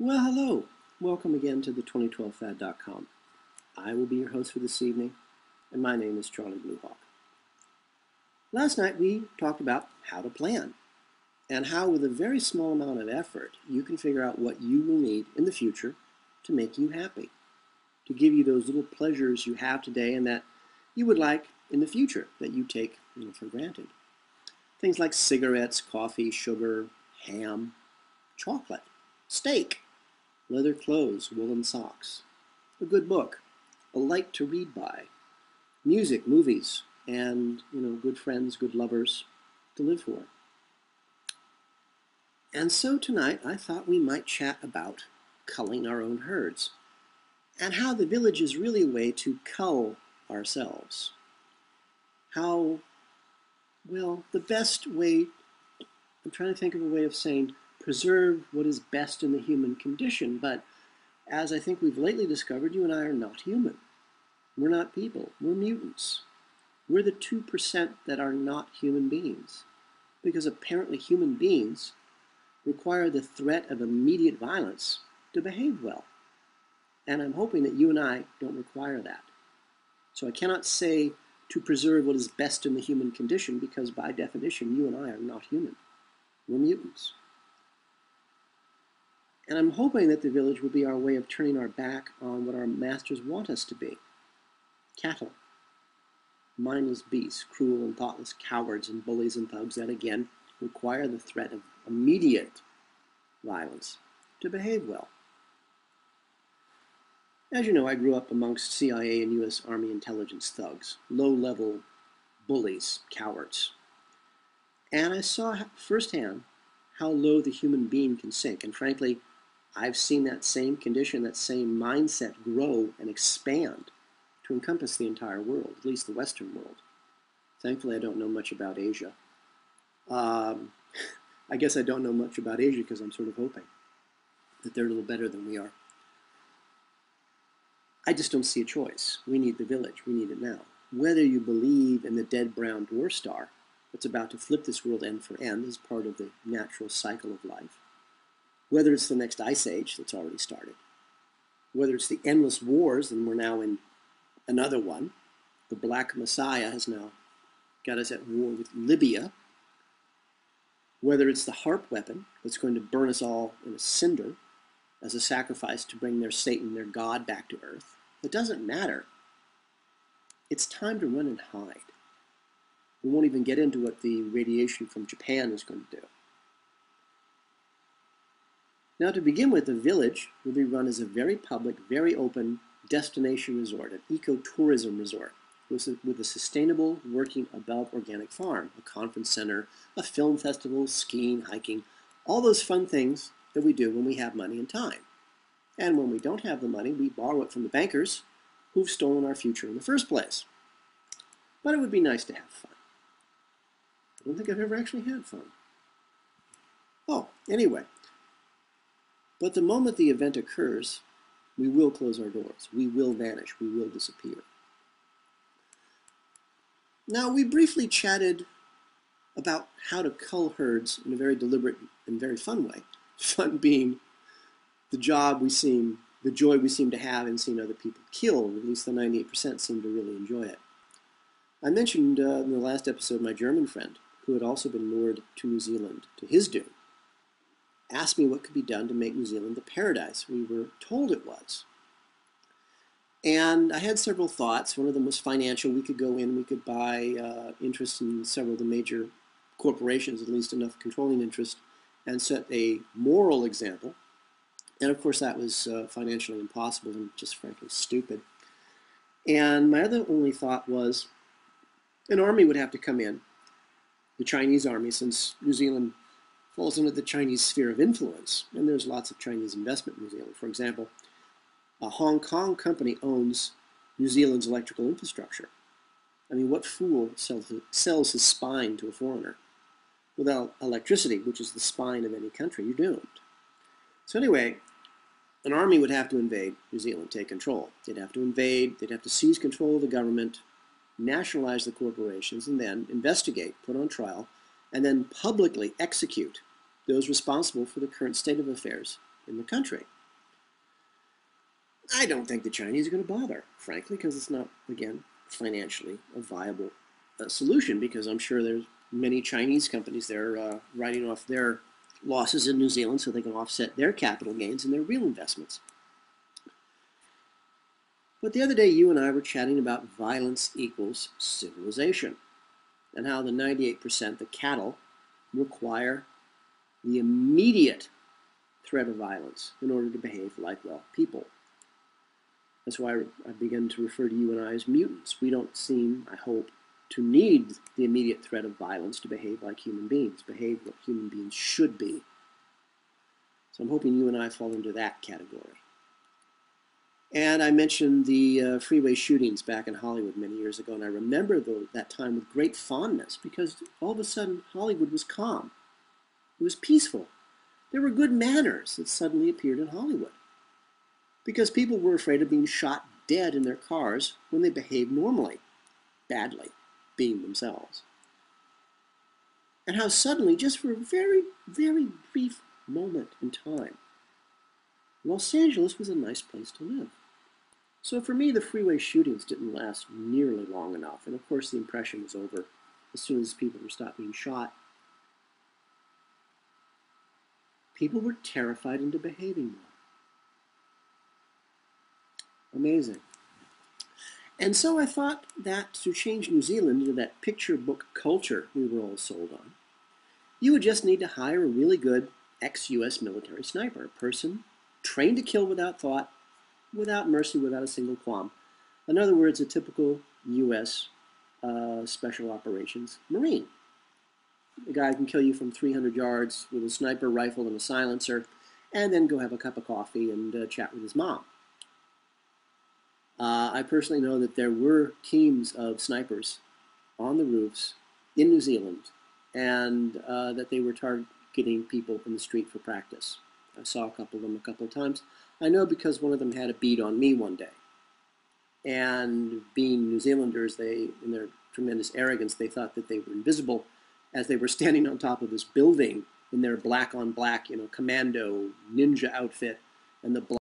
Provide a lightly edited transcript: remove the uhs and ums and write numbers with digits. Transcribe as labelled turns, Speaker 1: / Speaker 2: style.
Speaker 1: Well, hello. Welcome again to the 2012fad.com. I will be your host for this evening, and my name is Charlie Bluehawk. Last night we talked about how to plan, and how with a very small amount of effort you can figure out what you will need in the future to make you happy, to give you those little pleasures you have today and that you would like in the future that you take for granted. Things like cigarettes, coffee, sugar, ham, chocolate, steak, leather clothes, woolen socks, a good book, a light to read by, music, movies, and, good friends, good lovers to live for. And so tonight I thought we might chat about culling our own herds and how the village is really a way to cull ourselves. How, the best way, I'm trying to think of a way of saying preserve what is best in the human condition, but as I think we've lately discovered, you and I are not human. We're not people. We're mutants. We're the 2% that are not human beings, because apparently human beings require the threat of immediate violence to behave well. And I'm hoping that you and I don't require that. So I cannot say to preserve what is best in the human condition, because by definition, you and I are not human. We're mutants. And I'm hoping that the village will be our way of turning our back on what our masters want us to be. Cattle. Mindless beasts, cruel and thoughtless cowards and bullies and thugs that, again, require the threat of immediate violence to behave well. As you know, I grew up amongst CIA and U.S. Army intelligence thugs, low-level bullies, cowards. And I saw firsthand how low the human being can sink. And frankly, I've seen that same condition, that same mindset grow and expand to encompass the entire world, at least the Western world. Thankfully, I don't know much about Asia. I guess I don't know much about Asia because I'm sort of hoping that they're a little better than we are. I just don't see a choice. We need the village. We need it now. Whether you believe in the dead brown dwarf star that's about to flip this world end for end as part of the natural cycle of life, whether it's the next ice age that's already started, whether it's the endless wars, and we're now in another one. The Black Messiah has now got us at war with Libya. Whether it's the harp weapon that's going to burn us all in a cinder as a sacrifice to bring their Satan, their God, back to earth. It doesn't matter. It's time to run and hide. We won't even get into what the radiation from Japan is going to do. Now, to begin with, the village will be run as a very public, very open destination resort, an ecotourism resort with a sustainable, working above organic farm, a conference center, a film festival, skiing, hiking, all those fun things that we do when we have money and time. And when we don't have the money, we borrow it from the bankers who've stolen our future in the first place. But it would be nice to have fun. I don't think I've ever actually had fun. Oh, anyway. But the moment the event occurs, we will close our doors. We will vanish. We will disappear. Now, we briefly chatted about how to cull herds in a very deliberate and very fun way. Fun being the joy we seem to have in seeing other people killed. At least the 98% seem to really enjoy it. I mentioned in the last episode my German friend, who had also been lured to New Zealand to his doom, asked me what could be done to make New Zealand the paradise we were told it was. And I had several thoughts. One of them was financial. We could go in, we could buy interest in several of the major corporations, at least enough controlling interest, and set a moral example. And of course that was financially impossible and just frankly stupid. And my other only thought was an army would have to come in, the Chinese army, since New Zealand falls under the Chinese sphere of influence, and there's lots of Chinese investment in New Zealand. For example, a Hong Kong company owns New Zealand's electrical infrastructure. I mean, what fool sells his spine to a foreigner? Without electricity, which is the spine of any country, you're doomed. So anyway, an army would have to invade New Zealand, take control. They'd have to invade, they'd have to seize control of the government, nationalize the corporations, and then investigate, put on trial, and then publicly execute those responsible for the current state of affairs in the country. I don't think the Chinese are going to bother, frankly, because it's not, again, financially a viable solution, because I'm sure there's many Chinese companies there writing off their losses in New Zealand so they can offset their capital gains and their real investments. But the other day, you and I were chatting about violence equals civilization, and how the 98%, the cattle, require the immediate threat of violence in order to behave like, well, people. That's why I begin to refer to you and I as mutants. We don't seem, I hope, to need the immediate threat of violence to behave like human beings, behave what human beings should be. So I'm hoping you and I fall into that category. And I mentioned the freeway shootings back in Hollywood many years ago, and I remember that time with great fondness, because all of a sudden Hollywood was calm. It was peaceful. There were good manners that suddenly appeared in Hollywood, because people were afraid of being shot dead in their cars when they behaved normally, badly, being themselves. And how suddenly, just for a very, very brief moment in time, Los Angeles was a nice place to live. So for me, the freeway shootings didn't last nearly long enough. And of course, the impression was over as soon as people were stopped being shot. People were terrified into behaving more. Amazing. And so I thought that to change New Zealand into that picture book culture we were all sold on, you would just need to hire a really good ex-US military sniper, a person trained to kill without thought, without mercy, without a single qualm. In other words, a typical U.S. Special Operations Marine. The guy can kill you from 300 yards with a sniper rifle and a silencer, and then go have a cup of coffee and chat with his mom. I personally know that there were teams of snipers on the roofs in New Zealand, and that they were targeting people in the street for practice. I saw a couple of them a couple of times. I know because one of them had a bead on me one day. And being New Zealanders, in their tremendous arrogance, they thought that they were invisible as they were standing on top of this building in their black on black, commando ninja outfit, and the